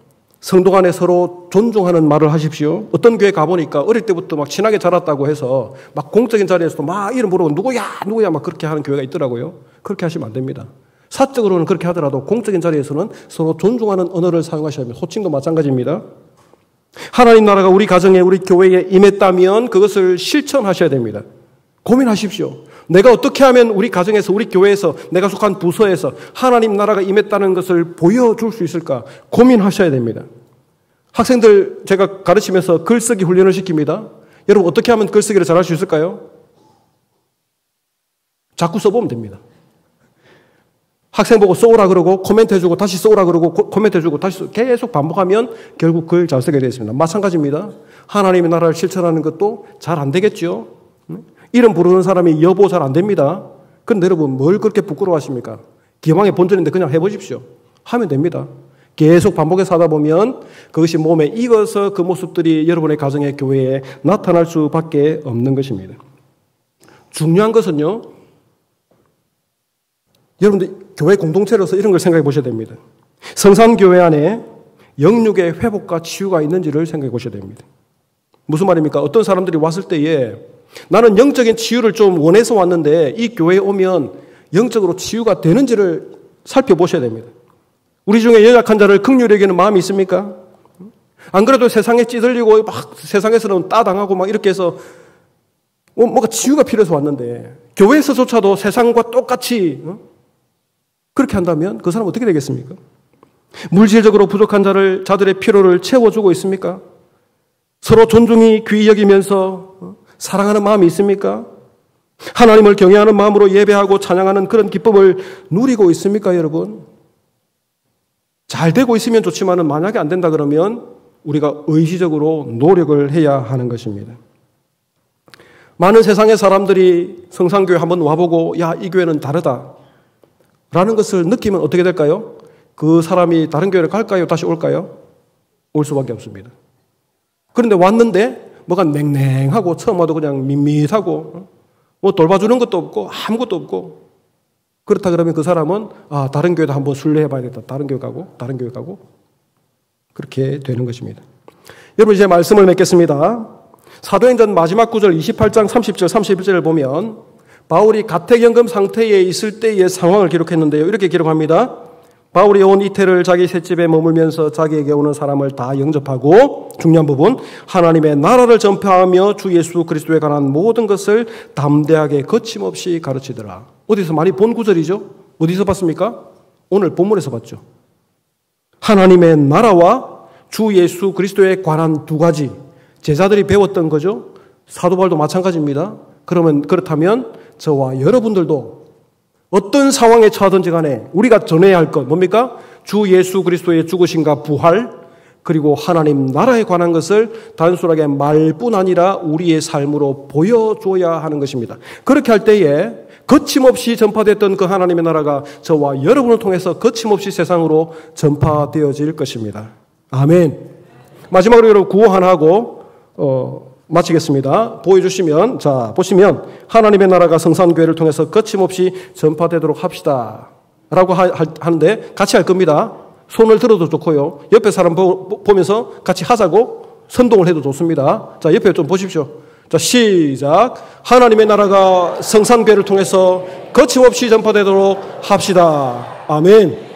[SPEAKER 1] 성도 간에 서로 존중하는 말을 하십시오. 어떤 교회 가보니까 어릴 때부터 막 친하게 자랐다고 해서 막 공적인 자리에서도 막 이름 부르고 누구야 막 그렇게 하는 교회가 있더라고요. 그렇게 하시면 안 됩니다. 사적으로는 그렇게 하더라도 공적인 자리에서는 서로 존중하는 언어를 사용하셔야 합니다. 호칭도 마찬가지입니다. 하나님 나라가 우리 가정에 우리 교회에 임했다면 그것을 실천하셔야 됩니다. 고민하십시오. 내가 어떻게 하면 우리 가정에서 우리 교회에서 내가 속한 부서에서 하나님 나라가 임했다는 것을 보여줄 수 있을까 고민하셔야 됩니다. 학생들 제가 가르치면서 글쓰기 훈련을 시킵니다. 여러분 어떻게 하면 글쓰기를 잘할 수 있을까요? 자꾸 써보면 됩니다. 학생 보고 써오라 그러고 코멘트 해주고 다시 써오라 그러고 코멘트 해주고 다시 계속 반복하면 결국 글 잘 쓰게 되어 있습니다. 마찬가지입니다. 하나님의 나라를 실천하는 것도 잘 안 되겠죠. 이름 부르는 사람이 여보 잘 안 됩니다. 그런데 여러분 뭘 그렇게 부끄러워하십니까? 기왕의 본전인데 그냥 해보십시오. 하면 됩니다. 계속 반복해서 하다 보면 그것이 몸에 익어서 그 모습들이 여러분의 가정의 교회에 나타날 수밖에 없는 것입니다. 중요한 것은요. 여러분들 교회 공동체로서 이런 걸 생각해 보셔야 됩니다. 성산교회 안에 영육의 회복과 치유가 있는지를 생각해 보셔야 됩니다. 무슨 말입니까? 어떤 사람들이 왔을 때에 나는 영적인 치유를 좀 원해서 왔는데 이 교회에 오면 영적으로 치유가 되는지를 살펴보셔야 됩니다. 우리 중에 연약한 자를 긍휼히 여기는 마음이 있습니까? 안 그래도 세상에 찌들리고 막 세상에서는 따당하고 막 이렇게 해서 뭔가 치유가 필요해서 왔는데 교회에서조차도 세상과 똑같이 그렇게 한다면 그 사람은 어떻게 되겠습니까? 물질적으로 부족한 자들의 필요를 채워주고 있습니까? 서로 존중이 귀히 여기면서 사랑하는 마음이 있습니까? 하나님을 경외하는 마음으로 예배하고 찬양하는 그런 기쁨을 누리고 있습니까, 여러분? 잘 되고 있으면 좋지만 만약에 안 된다 그러면 우리가 의지적으로 노력을 해야 하는 것입니다. 많은 세상의 사람들이 성산교회 한번 와보고 야, 이 교회는 다르다 라는 것을 느끼면 어떻게 될까요? 그 사람이 다른 교회를 갈까요? 다시 올까요? 올 수밖에 없습니다. 그런데 왔는데 뭐가 냉랭하고 처음 와도 그냥 밋밋하고 뭐 돌봐주는 것도 없고 아무것도 없고 그렇다 그러면 그 사람은 다른 교회도 한번 순례해 봐야겠다. 다른 교회 가고 그렇게 되는 것입니다. 여러분 이제 말씀을 맺겠습니다. 사도행전 마지막 구절 28장 30절 31절을 보면 바울이 가택연금 상태에 있을 때의 상황을 기록했는데요. 이렇게 기록합니다. 바울이 온 이태를 자기 셋집에 머물면서 자기에게 오는 사람을 다 영접하고, 중요한 부분, 하나님의 나라를 전파하며 주 예수 그리스도에 관한 모든 것을 담대하게 거침없이 가르치더라. 어디서 많이 본 구절이죠? 어디서 봤습니까? 오늘 본문에서 봤죠. 하나님의 나라와 주 예수 그리스도에 관한 두 가지, 제자들이 배웠던 거죠. 사도 바울도 마찬가지입니다. 그렇다면 저와 여러분들도 어떤 상황에 처하든지 간에 우리가 전해야 할 것 뭡니까? 주 예수 그리스도의 죽으심과 부활, 그리고 하나님 나라에 관한 것을 단순하게 말뿐 아니라 우리의 삶으로 보여줘야 하는 것입니다. 그렇게 할 때에 거침없이 전파됐던 그 하나님의 나라가 저와 여러분을 통해서 거침없이 세상으로 전파되어질 것입니다. 아멘. 마지막으로 여러분 구호 하나 하고 마치겠습니다. 보여주시면, 자, 보시면 하나님의 나라가 성산교회를 통해서 거침없이 전파되도록 합시다 라고 하는데 같이 할 겁니다. 손을 들어도 좋고요. 옆에 사람 보면서 같이 하자고 선동을 해도 좋습니다. 자, 옆에 좀 보십시오. 자, 시작. 하나님의 나라가 성산교회를 통해서 거침없이 전파되도록 합시다. 아멘.